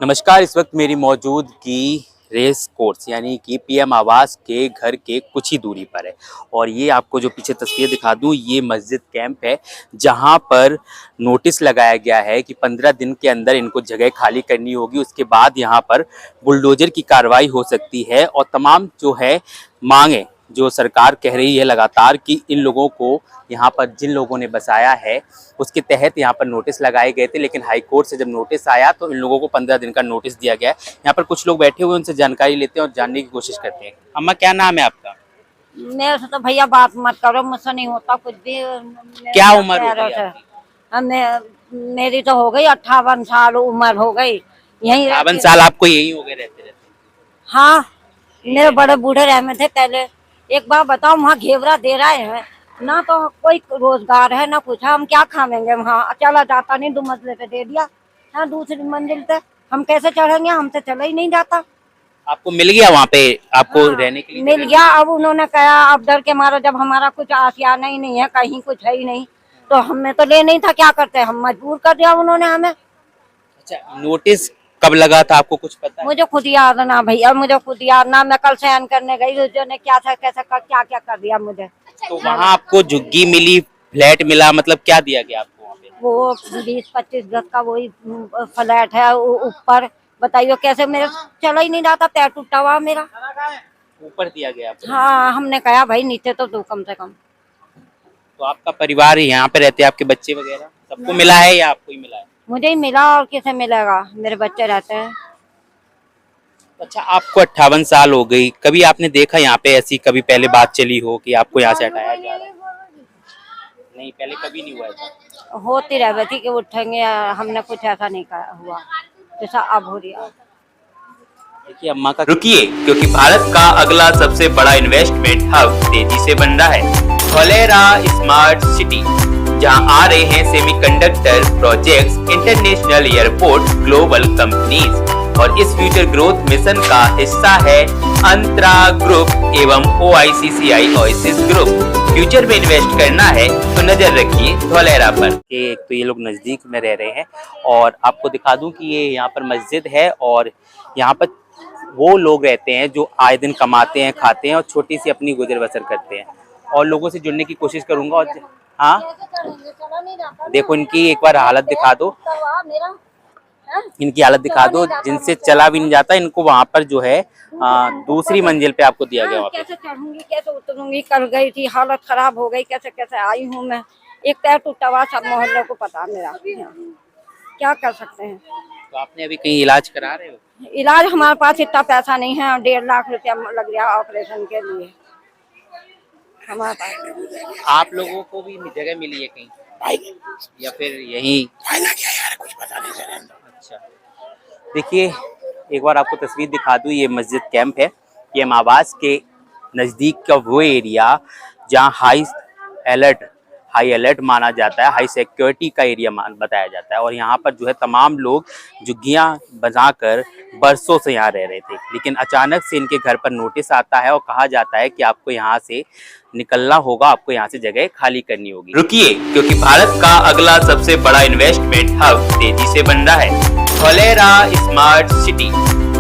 नमस्कार। इस वक्त मेरी मौजूदगी रेस कोर्स यानी कि पीएम आवास के घर के कुछ ही दूरी पर है और ये आपको जो पीछे तस्वीर दिखा दूं, ये मस्जिद कैंप है जहां पर नोटिस लगाया गया है कि 15 दिन के अंदर इनको जगह खाली करनी होगी। उसके बाद यहां पर बुलडोजर की कार्रवाई हो सकती है और तमाम जो है मांगे जो सरकार कह रही है लगातार कि इन लोगों को यहाँ पर जिन लोगों ने बसाया है उसके तहत यहाँ पर नोटिस लगाए गए थे, लेकिन हाई कोर्ट से जब नोटिस आया तो इन लोगों को 15 दिन का नोटिस दिया गया है। यहाँ पर कुछ लोग बैठे हुए उनसे जानकारी लेते हैं और जानने की कोशिश करते हैं। अम्मा, क्या नाम है आपका? मेरे से तो भैया बात मत करो, मुझसे नहीं होता कुछ भी। क्या उम्र हो गई आपकी? मेरी तो हो गई 58 साल उम्र हो गई। यही 58 साल आपको यही हो गए रहते रहते? हाँ, मेरे बड़े बूढ़े रहते थे पहले। एक बार बताओ, वहाँ घेवरा दे रहे हैं ना, तो कोई रोजगार है ना कुछ है। हम क्या खाएंगे? वहाँ चला जाता नहीं, 2 मंजिल पे दे दिया है, दूसरी मंजिल पे हम कैसे चढ़ेंगे? हमसे चला ही नहीं जाता। आपको मिल गया वहाँ पे आपको हाँ, रहने के लिए? मिल गया। अब उन्होंने कहा अब डर के मारो, जब हमारा कुछ आशियाना ही नहीं है, कहीं कुछ है ही नहीं, तो हमें तो ले नहीं था। क्या करते, हम मजबूर कर दिया उन्होंने हमें। अच्छा, नोटिस कब लगा था आपको कुछ पता है? मुझे खुद याद ना भैया, मुझे खुद याद ना। मैं कल सैन करने गई, उस ने क्या था कैसे कर क्या क्या कर दिया मुझे। तो वहाँ आपको झुग्गी मिली, फ्लैट मिला, मतलब क्या दिया गया आपको वहाँ पे? वो 20-25 गज का वही फ्लैट है ऊपर। बताइए कैसे, मेरे चला ही नहीं जाता, पैर टूटा हुआ मेरा। ऊपर दिया गया आपको? हाँ, हमने कहा भाई नीचे तो दो कम से कम। तो आपका परिवार यहाँ पे रहते हैं, आपके बच्चे वगैरह सबको मिला है या आपको ही मिला है? मुझे ही मिला, और किसे मिलेगा? मेरे बच्चे रहते हैं। अच्छा, आपको 58 साल हो गई, कभी आपने देखा यहाँ पे ऐसी कभी पहले बात चली हो कि आपको यहाँ से हटाया जा रहा है? नहीं, पहले कभी नहीं हुआ ऐसा? होती रह थी कि उठेंगे, हमने कुछ ऐसा नहीं करा हुआ जैसा अब हो रहा। देखिए अम्मा का, रुकिए, क्योंकि भारत का अगला सबसे बड़ा इन्वेस्टमेंट हब तेजी से बन रहा है, धोलेरा स्मार्ट सिटी, जहां आ रहे हैं semiconductor projects, international airport, global companies, और इस फ्यूचर ग्रोथ मिशन का हिस्सा है अंतरा ग्रुप एवं OICCI ओएसिस ग्रुप। फ्यूचर में इन्वेस्ट करना है तो नजर रखिए धोलेरा पर। एक तो ये लोग नजदीक में रह रहे हैं और आपको दिखा दूं कि ये यहाँ पर मस्जिद है और यहाँ पर वो लोग रहते हैं जो आए दिन कमाते हैं, खाते हैं और छोटी सी अपनी गुजर बसर करते हैं। और लोगों से जुड़ने की कोशिश करूंगा। और हाँ, देखो इनकी एक बार हालत दिखा दो, इनकी हालत दिखा दो, जिनसे चला भी नहीं जाता। इनको वहाँ पर जो है दूसरी मंजिल पे आपको दिया गया। वहाँ पे कैसे चढ़ूंगी, कैसे उतरूंगी? कर गई थी, हालत खराब हो गई, कैसे कैसे आई हूँ मैं। एक पैर टूटा हुआ, सब मोहल्ले को पता मेरा। क्या कर सकते हैं? तो आपने अभी कहीं इलाज करा रहे हो? इलाज हमारे पास इतना पैसा नहीं है, 1.5 लाख रुपया लग गया ऑपरेशन के लिए हमारे पास। आप लोगों को भी जगह मिली है कहीं या फिर यही? कुछ पता नहीं चला। अच्छा, देखिए एक बार आपको तस्वीर दिखा दूं, ये मस्जिद कैंप है, ये आवास के नज़दीक का वो एरिया जहां हाई अलर्ट माना जाता है, हाई सिक्योरिटी का एरिया बताया जाता है। और यहाँ पर जो है तमाम लोग झुग्गियाँ बनाकर बरसों से यहाँ रह रहे थे, लेकिन अचानक से इनके घर पर नोटिस आता है और कहा जाता है कि आपको यहाँ से निकलना होगा, आपको यहाँ से जगह खाली करनी होगी। रुकिए, क्योंकि भारत का अगला सबसे बड़ा इन्वेस्टमेंट हब तेजी से बन रहा है, धोलेरा स्मार्ट सिटी,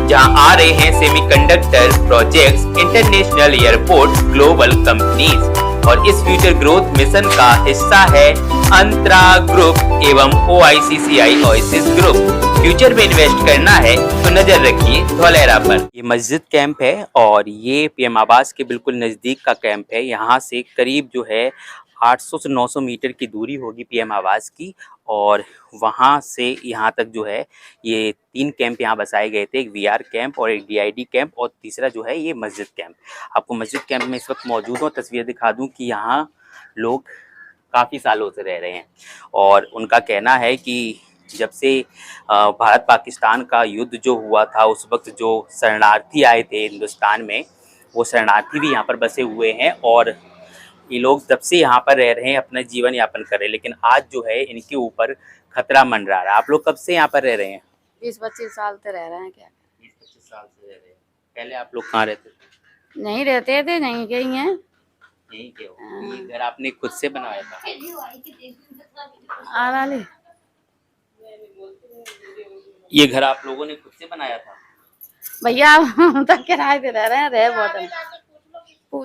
जहां आ रहे हैं semiconductor projects, international airport, global companies, और इस फ्यूचर ग्रोथ मिशन का हिस्सा है अंतरा ग्रुप एवं OICCI ओएसिस ग्रुप। फ्यूचर में इन्वेस्ट करना है तो नजर रखिए धोलेरा पर। ये मस्जिद कैंप है और ये पीएम आवास के बिल्कुल नजदीक का कैंप है। यहाँ से करीब जो है 800 से 900 मीटर की दूरी होगी पीएम आवास की, और वहाँ से यहाँ तक जो है ये 3 कैंप यहाँ बसाए गए थे, एक VR कैंप और एक DID कैंप और तीसरा जो है ये मस्जिद कैंप। आपको मस्जिद कैंप में इस वक्त मौजूद हूँ, तस्वीर दिखा दूँ कि यहाँ लोग काफ़ी सालों से रह रहे हैं और उनका कहना है कि जब से भारत पाकिस्तान का युद्ध जो हुआ था उस वक्त जो शरणार्थी आए थे हिंदुस्तान में, वो शरणार्थी भी यहाँ पर बसे हुए हैं और ये लोग तब से यहाँ पर रह रहे हैं, अपना जीवन यापन कर रहे हैं। लेकिन आज जो है इनके ऊपर खतरा मंडरा रहा है। आप लोग कब से यहाँ पर रह रहे हैं? 20-25 साल से रह रहे हैं। क्या 20-25 साल से रह रहे हैं। पहले आप लोग कहाँ रहते थे? नहीं रहते थे, नहीं गई हैं। यहीं के हो? ये घर आपने खुद से बनवाया था? आराली ये घर आप लोगों ने खुद से बनाया था? भैया हम तो किराए पे रह रहे हैं, रहे बहुत हैं।